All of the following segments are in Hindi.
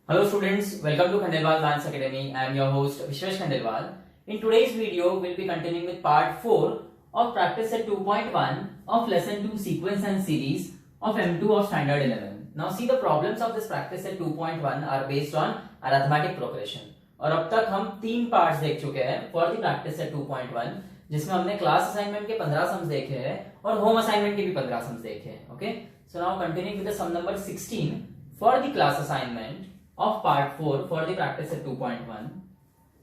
Hello students, welcome to Khandelwal Dance Academy. I am your host Vishwesh Khandelwal. In today's video, we'll be continuing with part 4 of practice set 2.1 of lesson 2 sequence and series of M2 of standard 11. Now see, the problems of this practice set 2.1 are based on arithmetic progression. और अब तक हम 3 पार्ट्स देख चुके हैं फॉर द प्रैक्टिस सेट 2.1, जिसमें हमने क्लास असाइनमेंट के 15 सम्स देखे हैं और होम असाइनमेंट के भी 15 सम्स देखे हैं. Okay, so now continuing with the sum number 16 for the class assignment of part 4 for the practice set 2.1.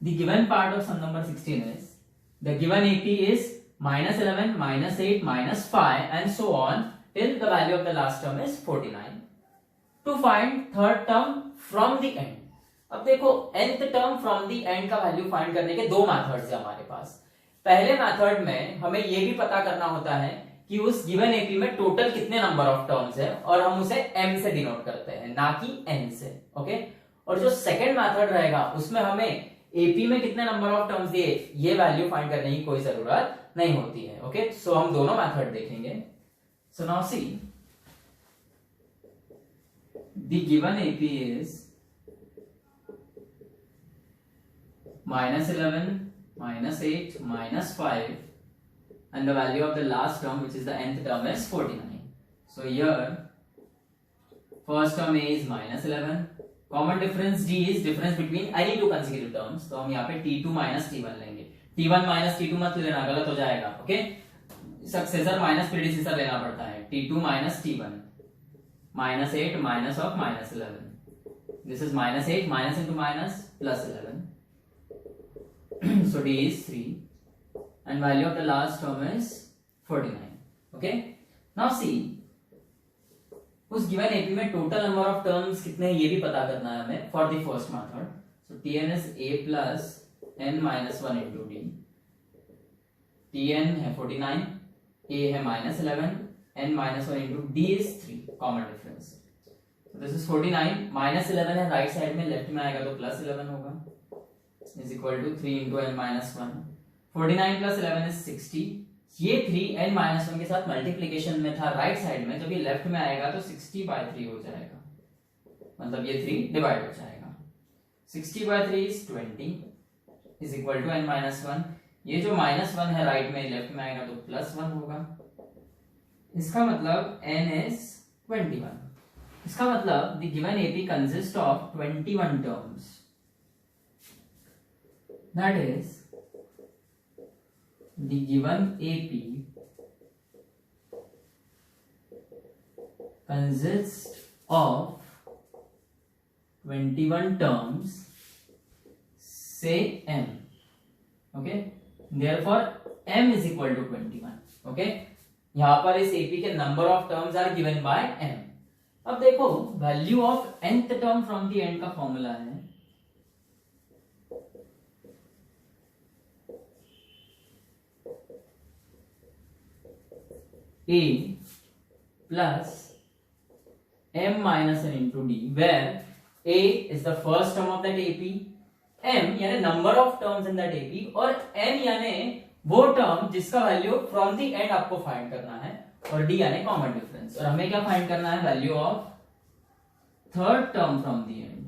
The given part of sum number 16 is, the given AP is minus 11, minus 8, minus 5 and so on till the value of the last term is 49. To find third term from the end. अब देखो nth term from the end का वैल्यू फाइंड करने के दो मेथड्स है हमारे पास. पहले मेथड में हमें ये भी पता करना होता है कि उस गिवन एपी में टोटल कितने नंबर ऑफ टर्म्स है और हम उसे m से डिनोट करते हैं, ना कि n से. ओके, और जो सेकंड मेथड रहेगा उसमें हमें एपी में कितने नंबर ऑफ टर्म्स दिए ये वैल्यू फाइंड करने की कोई जरूरत नहीं होती है. ओके, सो हम दोनों मेथड देखेंगे. So now see, the given AP is -11, -8, -5 and the value of the last term, which is the nth term, is 49. So here first term A is -11. Common difference D is difference between any two consecutive terms. तो हम यहाँ पे T2 minus T1 लेंगे. T1 minus T2 मत लेना, गलत हो जाएगा. ओके, सक्सेसर माइनस प्रीडिसेसर लेना पड़ता है. T2 minus T1, -8 minus of -11. This is -8 minus into minus plus 11. So D is 3 and value of the last term is 49. Okay, now see, उस गिवन एपी में टोटल नंबर ऑफ टर्म्स कितने हैं ये भी पता करना है हमें for the first method. So Tn is a plus n minus 1 into d. Tn है 49, a है -11, n minus 1 into d is 3. Common difference. This is 49 -11 है राइट साइड में, लेफ्ट में आएगा तो +11 होगा, is equal to 3 into n minus 1. 49 plus 11 is 60. ये 3 n minus 1 के साथ मल्टीप्लीकेशन में था राइट साइड में, जब ये लेफ्ट में आएगा तो 60/3 हो जाएगा, मतलब ये 3 डिवाइड हो जाएगा. 60/3 is 20 is equal to n minus 1. ये जो -1 है राइट में, लेफ्ट में आएगा तो +1 होगा. इसका मतलब n is 21. इसका मतलब the given AP consists of 21 terms. That is, the given AP consists of 21 terms, say m. Okay, therefore m is equal to 21. Okay, यहां पर इस AP के number of terms are given by m. अब देखो, value of nth term from the end का फॉर्मूला है a plus m minus n into d, where a is the first term of that AP, m यानी number of terms in that AP, और n यानी वो टर्म जिसका वैल्यू फ्रॉम द एंड आपको फाइंड करना है, और d यानी कॉमन डिफरेंस. और हमें क्या फाइंड करना है? Value of third term from the and.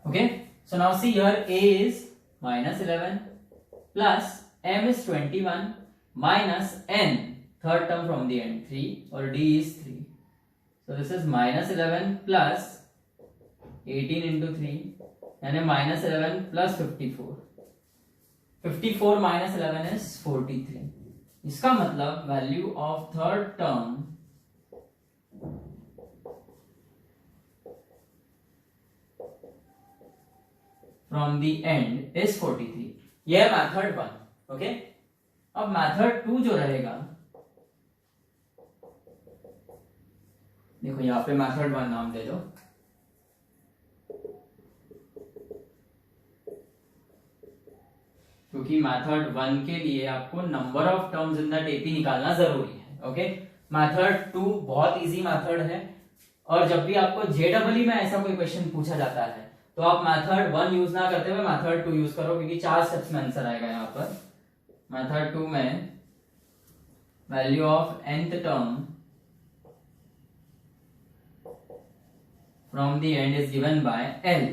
Okay, so now see here, a is -11 plus m is 21 minus n, third term from the end, 3, or d is 3. So this is -11 plus 18 into 3 and -11 plus 54. 54 minus 11 is 43. इसका मतलब value of third term from the end is 43. यह मेथड 1. ओके, अब मेथड 2 जो रहेगा, देखो यहां पे मेथड 1 नाम दे दो, क्योंकि मेथड 1 के लिए आपको number of terms in that AP निकालना जरूरी है. ओके, मेथड 2 बहुत इजी मेथड है, और जब भी आपको जेडबलई में ऐसा कोई क्वेश्चन पूछा जाता है तो आप मेथड 1 यूज ना करते हुए मेथड 2 यूज करो, क्योंकि 4 स्टेप्स में आंसर आएगा यहाँ पर. मेथड 2 में value of nth term from the and is given by L,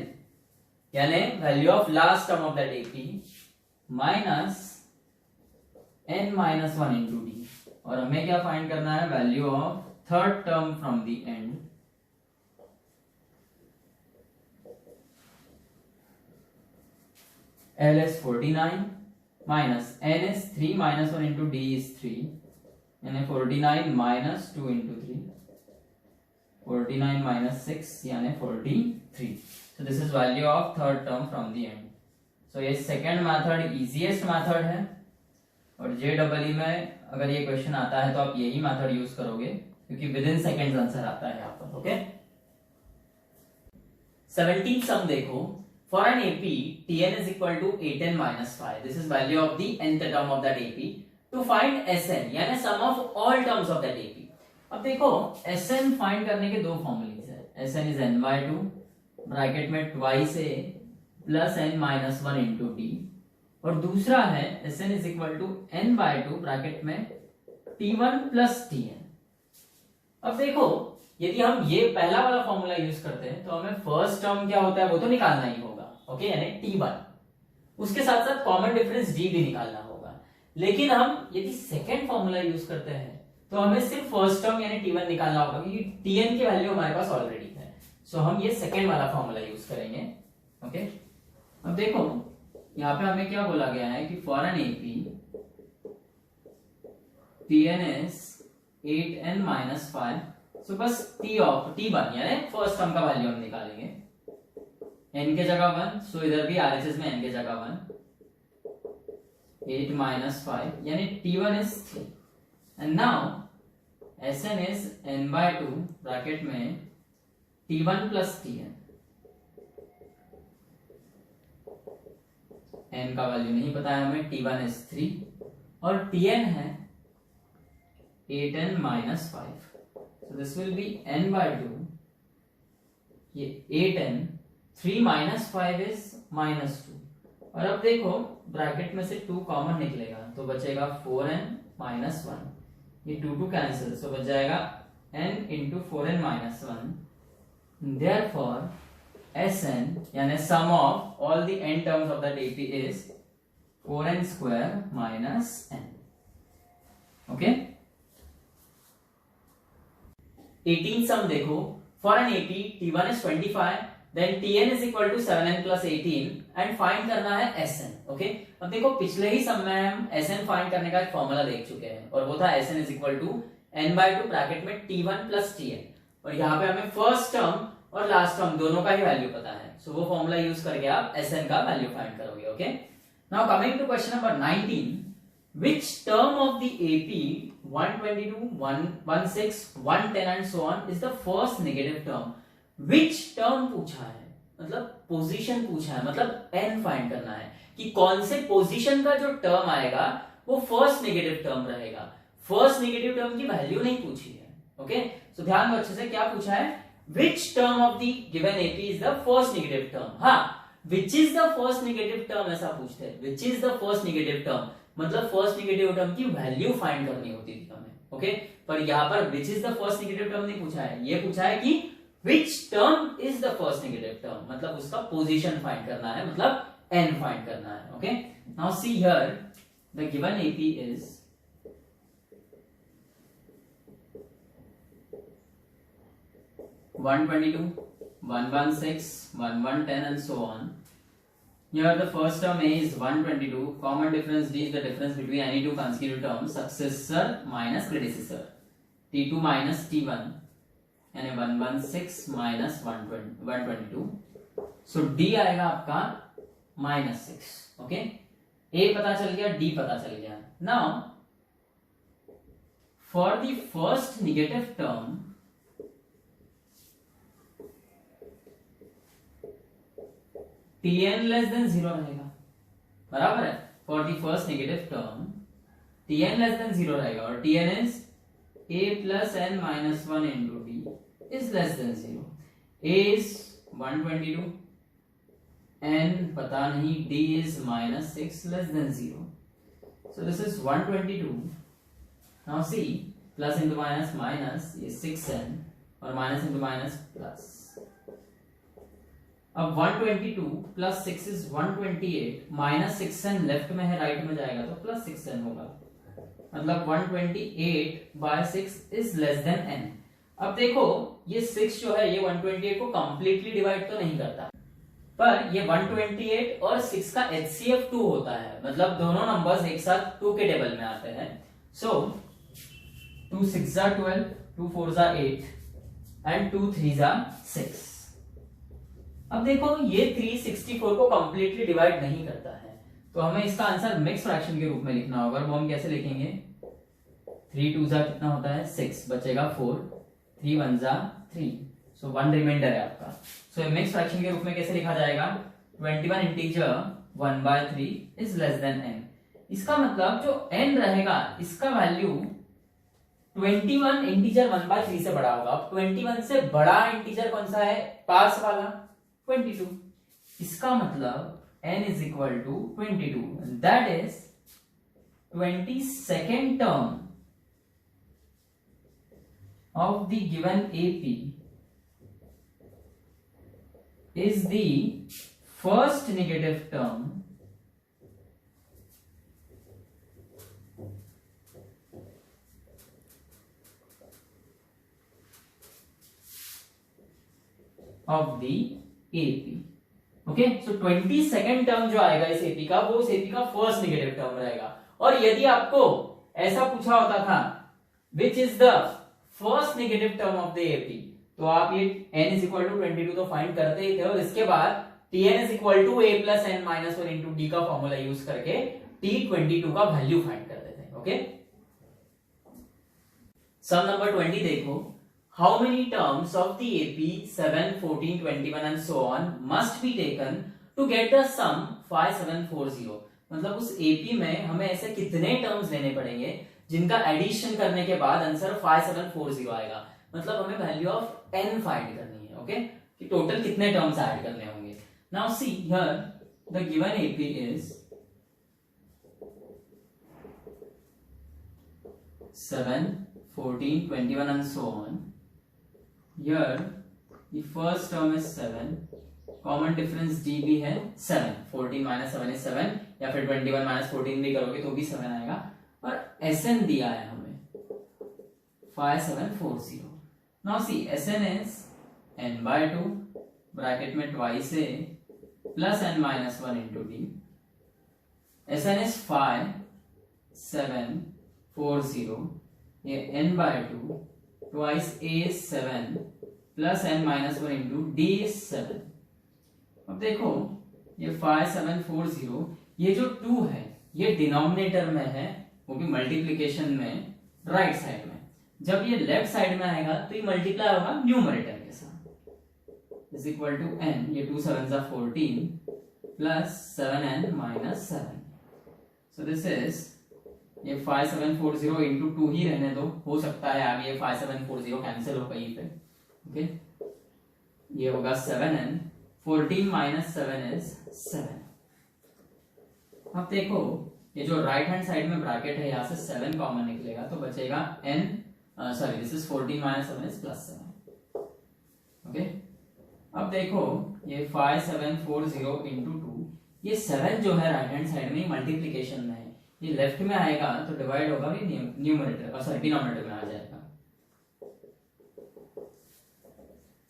यानी value of last term of that AP minus n minus 1 into D, और हमें क्या फाइंड करना है, value of third term from the and L is 49 minus n is 3 minus 1 into d is 3, यानी 49 minus 2 into 3, 49 minus 6 यानी 43. So this is value of third term from the end. So ये second method easiest method है, और JEE में अगर ये क्वेश्चन आता है तो आप यही मेथड यूज करोगे क्योंकि विद इन सेकेंड्स आंसर आता है यहाँ पर. ओके 17th सम देखो. For an AP, Tn is equal to 8n minus 5. This is value of the nth term of that AP. To find Sn, यानी sum of all terms of that AP. अब देखो Sn फाइंड करने के दो फॉर्मूलेज है. Sn is n by 2 bracket में twice a plus n minus 1 into d, और दूसरा है Sn is equal to n by 2 bracket में t1 plus tn. अब देखो यदि हम ये पहला वाला फॉर्मूला यूज करते हैं तो हमें फर्स्ट टर्म क्या होता है वो तो निकालना ही होगा. ओके यानी t1, उसके साथ साथ कॉमन डिफरेंस d भी निकालना होगा. लेकिन हम यदि सेकंड फॉर्मूला यूज करते हैं तो हमें सिर्फ फर्स्ट टर्म यानी t1 निकालना होगा क्योंकि tn की वैल्यू हमारे पास ऑलरेडी है. सो हम ये सेकंड वाला फॉर्मूला यूज करेंगे. ओके अब देखो यहाँ पे हमें क्या बोला गया है कि for an AP Tn is 8n minus 5. So बस t1 यानी फर्स्ट टर्म का वैल्यू हम निकालेंगे. n के जगह 1, सो इधर भी RHS में n के जगह 1, 8 minus 5 यानी t1 is 3. And now Sn is n by 2 bracket में t1 plus tn. n का वैल्यू नहीं पता है हमें, t1 is 3 और tn है 8n minus 5. So this will be n by 2, ये 8n, 3 minus 5 is minus 2, और अब देखो ब्रैकेट में से 2 कॉमन निकलेगा तो बचेगा 4n minus 1, ये 2 कैंसिल, सो बच जाएगा n into 4n minus 1. Therefore Sn यानी sum of all the n terms of that AP is 4n square minus n. Okay 18th sum देखो. For an AP T1 is 25, then Tn is equal to 7n plus 18 and find करना है Sn. ओके अब देखो पिछले ही सम में हम Sn फाइंड करने का एक फॉर्मूला देख चुके हैं और वो था Sn is equal to n by 2 bracket में T1 plus Tn, और यहाँ पे हमें फर्स्ट टर्म और लास्ट टर्म दोनों का ही वैल्यू पता है. सो वो फॉर्मूला यूज करके आप Sn का वैल्यू फाइंड करोगे. Okay now coming to question number 19. Which term of the AP 122, 116, 110 and so on is the first negative term? Which term पूछा है, मतलब पोजीशन पूछा है, मतलब n फाइंड करना है कि कौन से पोजीशन का जो टर्म आएगा वो फर्स्ट नेगेटिव टर्म रहेगा. फर्स्ट नेगेटिव टर्म की वैल्यू नहीं पूछी है. ओके सो ध्यान दो अच्छे से, क्या पूछा है, which term of the given AP is the first negative term. हाँ which is the first negative term ऐसा पूछते हैं. which is the first negative term मतलब फर्स्ट नेगेटिव टर्म की वैल्यू फाइंड करनी होती थी हमें. ओके पर यहाँ पर which is the first negative term नहीं पूछा है, ये पूछा है कि which term is the first negative term, मतलब उसका पोजीशन फाइंड करना है, मतलब n फाइंड करना है. Okay now see here the given AP is 122, 116, 1110 and so on. Here the first term A is 122. Common difference D is the difference between any two consecutive terms, successor minus predecessor. T2 minus T1 यानी 116 minus 122. So D आएगा आपका -6. ओके A पता चल गया, D पता चल गया. Now for the first negative term Tn less than 0 रहेगा, बराबर है. For the first negative term Tn less than 0 रहेगा और Tn is a plus n minus 1 into d is less than 0. a is 122, n पता नहीं, d is -6 less than 0. So this is 122 now C plus into minus minus, ये 6n और माइनस इंटू माइनस प्लस। अब 122 plus 6 is 128, minus 6n left में है राइट में जाएगा तो प्लस 6n होगा, मतलब 128 by 6 is less than n। अब देखो ये 6 जो है ये 128 को कंप्लीटली डिवाइड तो नहीं करता, पर ये 128 और 6 का HCF 2 होता है, मतलब दोनों नंबर्स एक साथ 2 के टेबल में आते हैं। सो 2 6 12, 2 4 8 एंड 2 3 6। अब देखो ये 364 को कंप्लीटली डिवाइड नहीं करता है, तो हमें इसका आंसर मिक्स फ्रैक्शन के रूप में लिखना होगा। वो हम कैसे लिखेंगे, 3 2 कितना होता है 6, बचेगा 4, 3 1 3, सो 1 रिमाइंडर है आपका। सो मिक्स फ्रैक्शन के रूप में कैसे लिखा जाएगा, 21 integer 1/3 is less than n। इसका मतलब जो n रहेगा इसका वैल्यू 21 इंटीजर 1/3 से बड़ा होगा। 21 से बड़ा इंटीजर कौन सा है, पास वाला 22। इसका मतलब n is equal to 22, and that is 22nd term of the given AP is the first negative term of the AP। Okay, so 22nd term जो आएगा इस एपी का, वो उस एपी का फर्स्ट नेगेटिव टर्म रहेगा। और यदि आपको ऐसा पूछा होता था which is the first negative term of the AP, तो आप ये n इज इक्वल टू 22 तो फाइंड करते ही थे, और इसके बाद tn is equal to a plus n minus 1 into d का फॉर्मूला यूज करके t22 का वैल्यू फाइंड करते थे। ओके, सम नंबर 20 देखो, how many terms of the AP 7 14 21 and so on must be taken to get the sum 5740। मतलब उस AP में हमें ऐसे कितने टर्म्स लेने पड़ेंगे जिनका एडिशन करने के बाद आंसर 5740 आएगा। मतलब हमें वैल्यू ऑफ n फाइंड करनी है। ओके, कि टोटल कितने टर्म्स ऐड करने होंगे। Now see here the given AP is 7 14 21 and so on। Here the first term is 7, common difference d भी है 7, 14 minus 7 is 7, या फिर 21 minus 14 भी करोगे तो भी 7 आएगा, और Sn दिया है हमें 5740। Now see Sn is n by 2 bracket में twice a plus n minus 1 into d। Sn is 5740, ये n by 2 twice a is 7 plus n minus 1 into d is 7। अब देखो ये 5740, ये जो 2 है ये डिनोमिनेटर में है, वो भी मल्टीप्लिकेशन में राइट साइड में। जब ये लेफ्ट साइड में आएगा तो ये मल्टीप्लाई होगा न्यूमरेटर के साथ, इज इक्वल टू n, ये 2 7 14 plus 7n minus 7। So this is, ये 5740 इंटू 2 ही रहने दो, हो सकता है आगे ये 5740 कैंसिल हो कहीं पे। ओके, ये होगा 7n, 14 माइनस 7 इज 7। अब देखो ये जो राइट हैंड साइड में ब्रैकेट है यहाँ से 7 कॉमन निकलेगा तो बचेगा n, sorry this is 14 minus 7 is plus 7। Okay, अब देखो ये 5740 इंटू 2, ये 7 जो है राइट हैंड साइड में मल्टीप्लीकेशन में है, ये लेफ्ट में आएगा तो डिवाइड होगा भी न्यूमरेटर, सॉरी डिनोमिनेटर में आ जाएगा।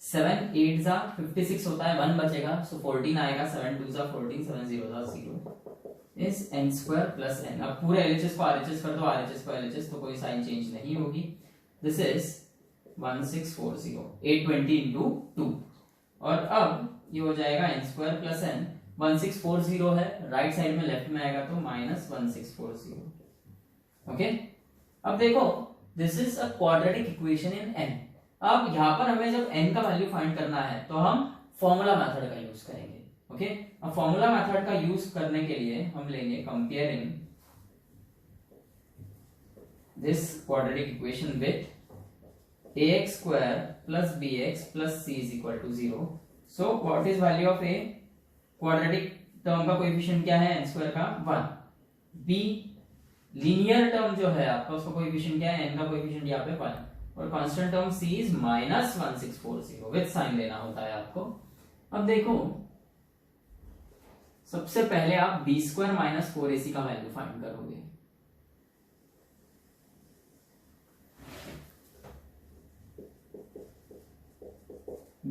7 8 56 होता है, 1 बचेगा, सो 14 आएगा, 7 2 14, 7 0 0 is n square plus n। अब पूरे LHS को RHS कर दो, RHS को LHS, तो कोई साइन चेंज नहीं होगी। दिस इज 1640, 820 इंटू 2, और अब ये हो जाएगा n स्क्वायर प्लस n। 1640 है, राइट साइड में लेफ्ट में आएगा तो माइनस 1640। ओके, अब देखो this is a quadratic equation in n। अब यहाँ पर हमें जब n का वैल्यू फाइंड करना है तो हम फॉर्मूला मेथड का यूज करेंगे। ओके, अब फॉर्मूला मेथड का यूज करने के लिए हम लेंगे comparing this quadratic equation with ax square plus bx plus c is equal to 0। so what is value of a, quadratic term का कोएफिशिएंट क्या है n स्क्वायर का 1, b लीनियर टर्म जो है आपका उसका कोएफिशिएंट क्या है, n का कोएफिशिएंट यहाँ पे 1 और constant term c is -1640 with sign लेना होता है आपको। अब देखो सबसे पहले आप b² - 4ac का वैल्यू फाइंड करोगे।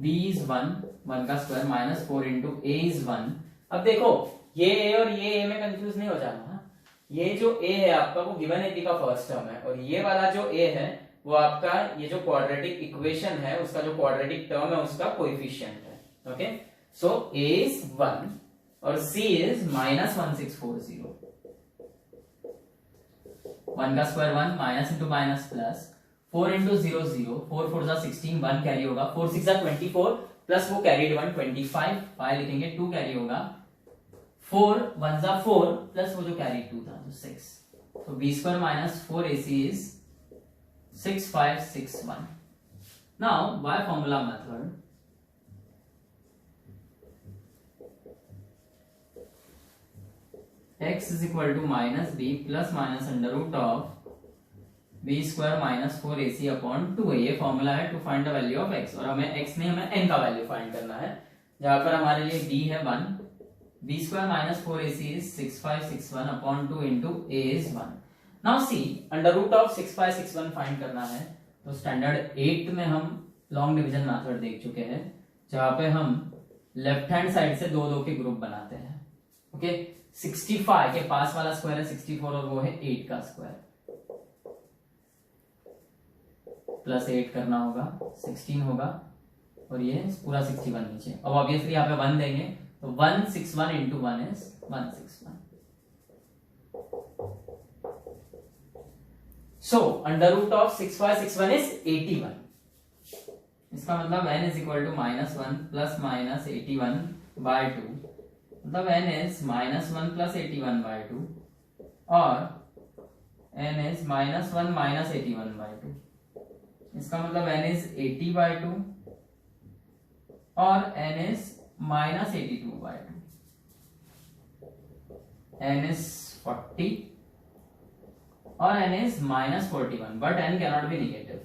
b is 1 का square minus 4 into a is 1। अब देखो ये a और ये a में कंफ्यूज नहीं हो जाना। ये जो a है आपका वो गिवन a का फर्स्ट टर्म है और ये वाला जो a है वो आपका ये जो क्वाड्रेटिक इक्वेशन है उसका जो क्वाड्रेटिक टर्म है उसका कोएफिशिएंट है। ओके, सो a is 1 और c is -1640। 1 का square 1 minus into minus plus 4 into 0 0 4 4 जा 16 1 कैरी होगा 4 6 जा 24 प्लस वो कैरीड 1 25 5 लिखेंगे 2 कैरी होगा 4 1 जा 4 प्लस वो जो कैरी 2 था तो 6। तो b² - 4ac is 6561। Now by formula method x is equal to -b plus minus under root of b² - 4ac upon 2a। ये फॉर्मूला है to find the value of x और हमें x नहीं हमें n का वैल्यू फाइंड करना है। जहां पर हमारे लिए b है 1, b² - 4ac is 6561 upon 2 into a is 1। Now see under root of 6561 find करना है तो स्टैंडर्ड 8 में हम लॉन्ग डिवीजन मेथड देख चुके हैं जहां पे हम लेफ्ट हैंड साइड से दो दो के ग्रुप बनाते हैं। ओके, 65 के पास वाला स्क्वायर है 64 और वो है 8 का स्क्वायर प्लस 8 करना होगा 16 होगा और ये पूरा 61 नीचे। अब ऑब्वियसली यहाँ पे 1 देंगे तो 161 into 1 is 161। So under root of 6561 is 81। इसका मतलब n is equal to -1 plus minus 81 by 2। मतलब n is -1 plus 81 by 2 और n is -1 minus 81 by 2। इसका मतलब n is 80 by 2 और n is -82 by 2। n is 40 और n is -41 but n cannot be negative।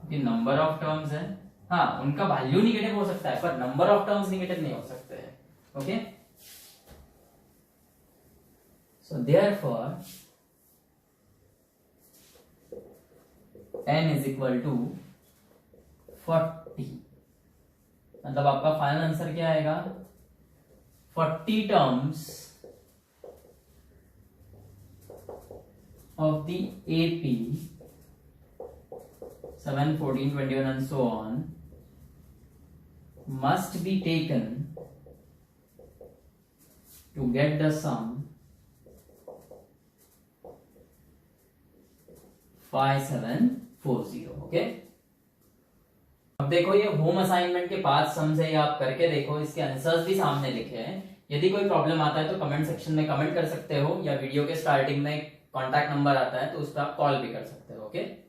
कि नंबर ऑफ टर्म्स है, हाँ उनका वैल्यू निगेटिव हो सकता है पर नंबर ऑफ टर्म्स निगेटिव नहीं हो सकते हैं। Okay, so therefore n is equal to 40। मतलब आपका फाइनल आंसर क्या आएगा 40 terms of the AP 7, 14, 21 and so on must be taken to get the sum 5740। Okay, अब देखो ये होम असाइनमेंट के 5 सम्स है, ये आप करके देखो, इसके आंसर्स भी सामने लिखे हैं। यदि कोई प्रॉब्लम आता है तो कमेंट सेक्शन में कमेंट कर सकते हो या वीडियो के स्टार्टिंग में कॉन्टैक्ट नंबर आता है तो उस पर आप कॉल भी कर सकते हो। ओके।